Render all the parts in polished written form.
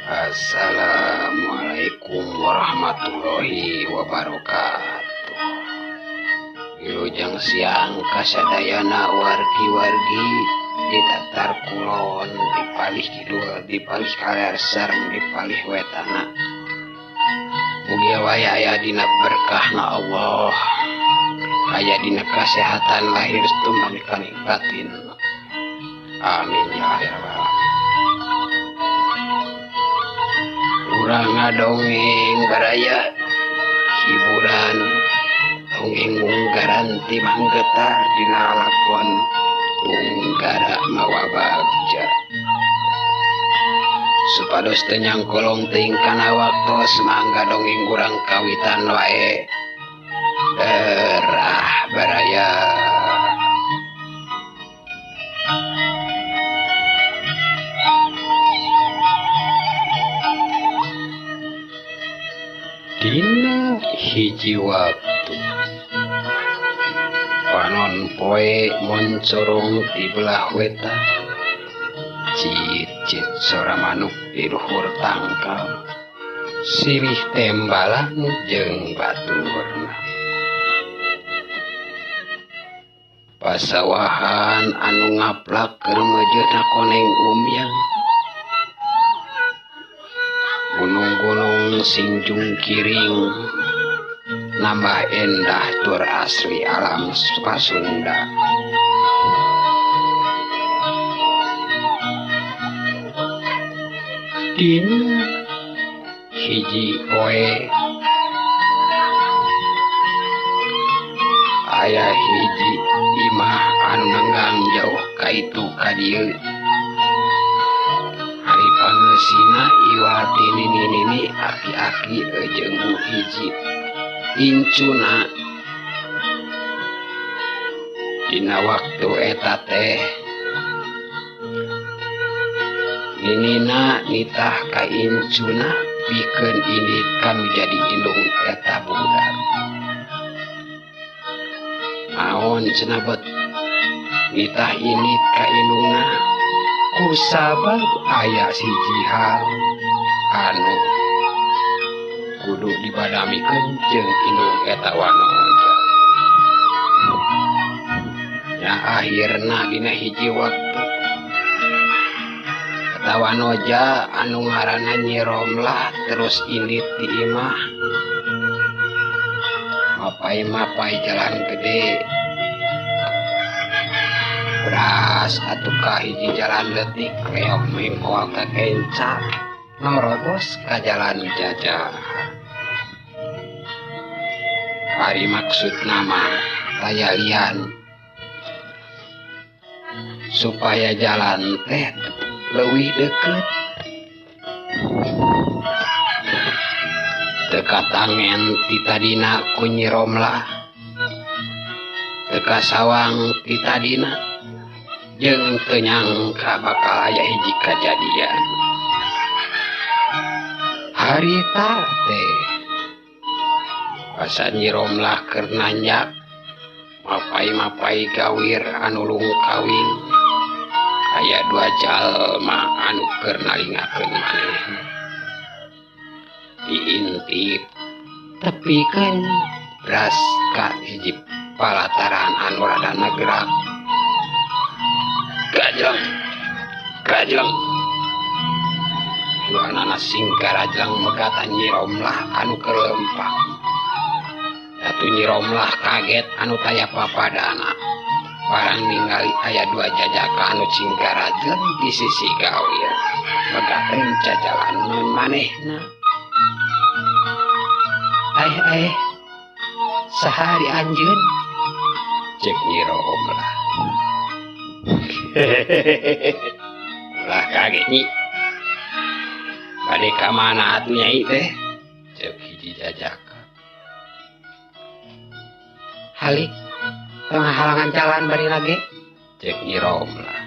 Assalamualaikum warahmatullahi wabarakatuh. Wilujeng siang kasadayana wargi-wargi di tatar kulon, di palih kidul, di palih kaler sareng di palih wetana. Mugi waya aya dina berkahna Allah, aya dina kesehatan lahir tumangkan batin. Amin ya rabbal alamin. Urang ngadongeng baraya hiburan dongeng munggaran timang getar dina lakon tunggara mawa bagja supados teu nyangkolong teuing kana waktos mangga dongeng urang kawitan wae derah baraya. Dina hiji waktu panon poe moncorong di belah weta cicit sora manuk di luhur tangkal sirih tembalan jeung baturna pasawahan anu ngaplak keur mejeuna koneng umyang gunung-gunung singjung kiring nambah endah tur asli alam Pasunda. Dina hiji poe aya hiji imah anu nanggang jauh ka itu ka dieu. Pangesina iwati nini aki-aki jeung hiji incuna. Dina waktu eta teh ninina nitah ka incuna pikeun indit kanu jadi indung eta budak. Naon cenah bet nitah indit ka indungna kusabab aya siji hal anu kudu dibadamikeun jeung indung eta wanoja. Ya akhirna dina hiji waktu eta wanoja anu ngaranna Nyi Romlah terus indit di imah mapai-mapai jalan gede beras atuh hiji jalan leutik reok mengkoal ka kenca norobos ka jalan jajah. Ari maksudna mah tayalian supaya jalan teh leuwih deukeut teu katangen ti tadina ku Nyi Romlah teu kasawang ti tadina jeung teu nyangka bakal aya hiji kajadian. Harita teh pas Nyi Romlah keur nanjak mapai-mapai gawir anu lung kawin aya dua jalma anu keur nalingakeun manehna diintip tepikeun beras ka hiji palataran anu rada gerak. Kajeng luanana singkarajang megatan Nyi Romlah anu kelempang. Datu Nyi Romlah kaget anu taya papadana barang ningali aya dua jajaka anu singkarajang di sisi gawir megaten jajalan non manehna. Sahari anjeun cek Nyi Romlah. Ulah kaget Nyi bade ka mana atuh Nyai teh ceuk hiji jajaka. Halik tengah halangan jalan bari lage cek Nyi Romlah.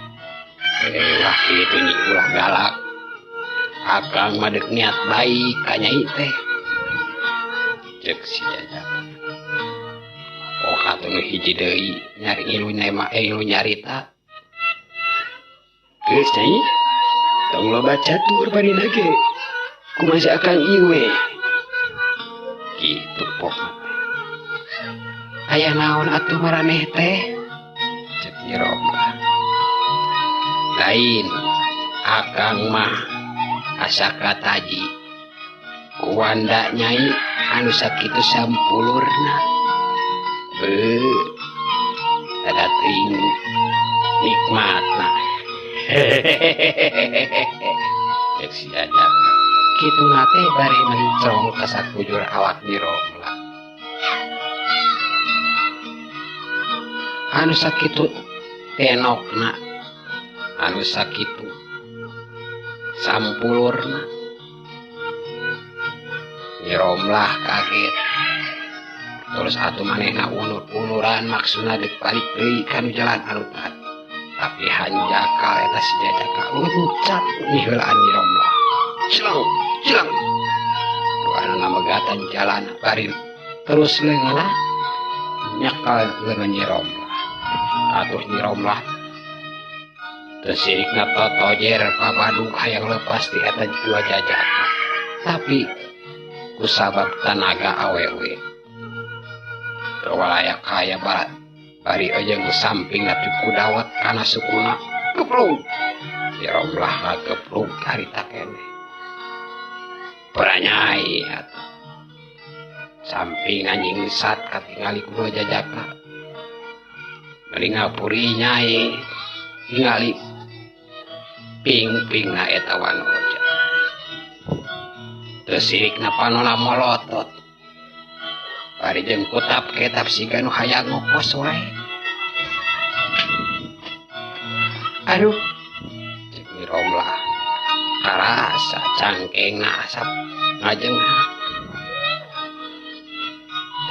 Ulah kitu Nyi ulah galak akang madeg niat baik ka Nyai teh ceuk si jajaka. Oh atuh hiji deui nyari ilu nyarita. Geus Nyai, tong loba catur bari nage. kumaha akang iwe kitu pok aya naon atuh maraneh teh cek Nyi Romlah lain akang mah asa kataji kuanda nyai anu sakitu sampulurna tada teuing nikmatna cek si Jajaka kitu nate bari mencong ka sakujur awak Nyi Romlah anu sakitu tenokna anu sakitu sampulurna Nyi Romlah kaget terus atuh manehna unur-unuran maksudna deuk balik deui kana jalan anu tadi tapi Hanjaka eta si Jajaka loncat niheulaan Nyi Romlah cilang doana megatan jalan bari terus leungeuna nyakal leungeun Nyi Romlah atuh Nyi Romlah teu sirikna totojer pabadug hayang lepas ti eta dua Jajaka tapi kusabab tanaga awewe tewalayak kaya barat bari ejeng samping natu kudawat kana sukuna keplung Nyi Romlah ngageplung karita keneh peranyai atuh samping anjing sat katingali ku Jajaka bari ngapuri nyai ningali ping-pingna eta Wanoja teu sirikna panona molotot bari jeung kutap ketap siga nu hayang ngokos wae aduh cek Nyi Romlah karasa cangkengna asap ngajenghak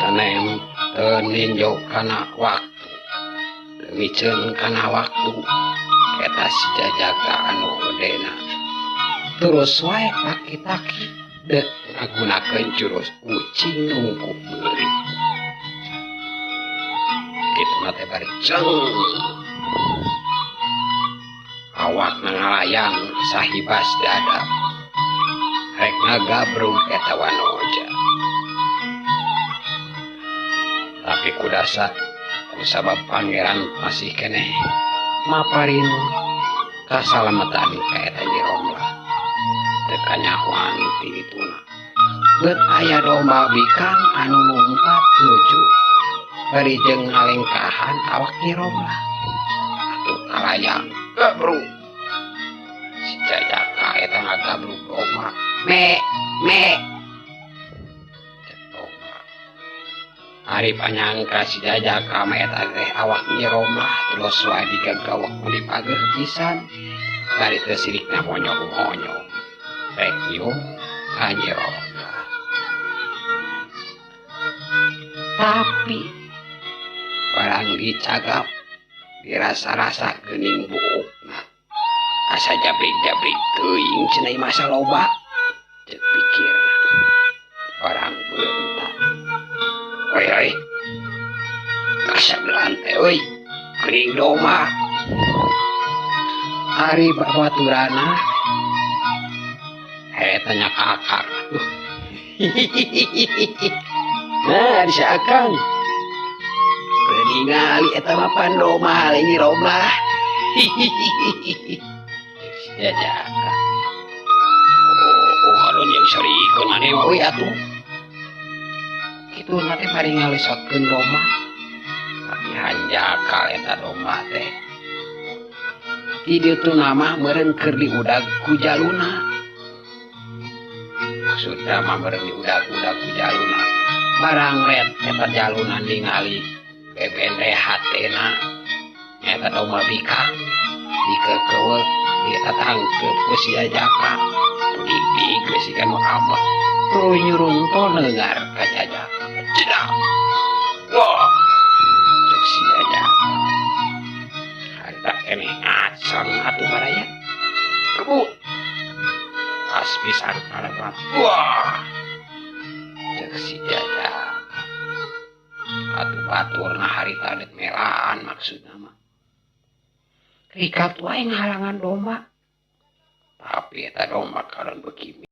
tanem teu ninjo kana waktu miceun kana waktu eta si Jajaka anu gedena terus wae taki-taki dek ngagunakeun jurus ucing nungkuk beuri kitu teh bari ceng awakna ngalayang sahibas dada rek ngagabrung eta Wanoja tapi kudasa kusabab pangeran masih keneh maparin kasalamatan ka eta Nyi Romlah teu kanyahoan ti dituna beut aya domba bikang anu lumpat nuju bari jeung ngalengkahan awak Nyi Romlah atuh kalayang gabrung si Jajaka eta ngagabrung domba me cek domba ari panyangka si Jajaka mah eta teh awak Nyi Romlah terus wae digagawak ku di pager pisan bari teu sirikna monyong-monyong rek nyung ka Nyi Romlah tapi barang dicagap dirasa-rasa geuning buukna asa jabrik-jabrik teuing cenah masa loba cek pikirna barang beuntak oi kasageran teh euy geuning domba ari babaturana eta nya kakak nah di akang ningali eta mah pandoma Nyi Romlah Jajaka alun yang sarikeun maneh we atuh kitu teh bari ngalesotkeun domba tapi Hanjaka eta domba teh di dieu teh nama meureun keur diudag ku jaluna maksudna mah meureun diudag-udag ku jaluna barang ret eta jaluna ningali bebende hatena eta domba bikang dikeukeuweuk ditatangkeup ku si Jajaka digdig geus si kanu abah tuluy nyurunto neungar ka Jajaka cedak wah cek si Jajaka harita keneh ngaceng atuh baraya kebut pas pisan kalabat wah cek si Jajaka atuh baturna harita dek melaan maksudna mah rikat wae ngahalangan domba tapi eta domba karon beuki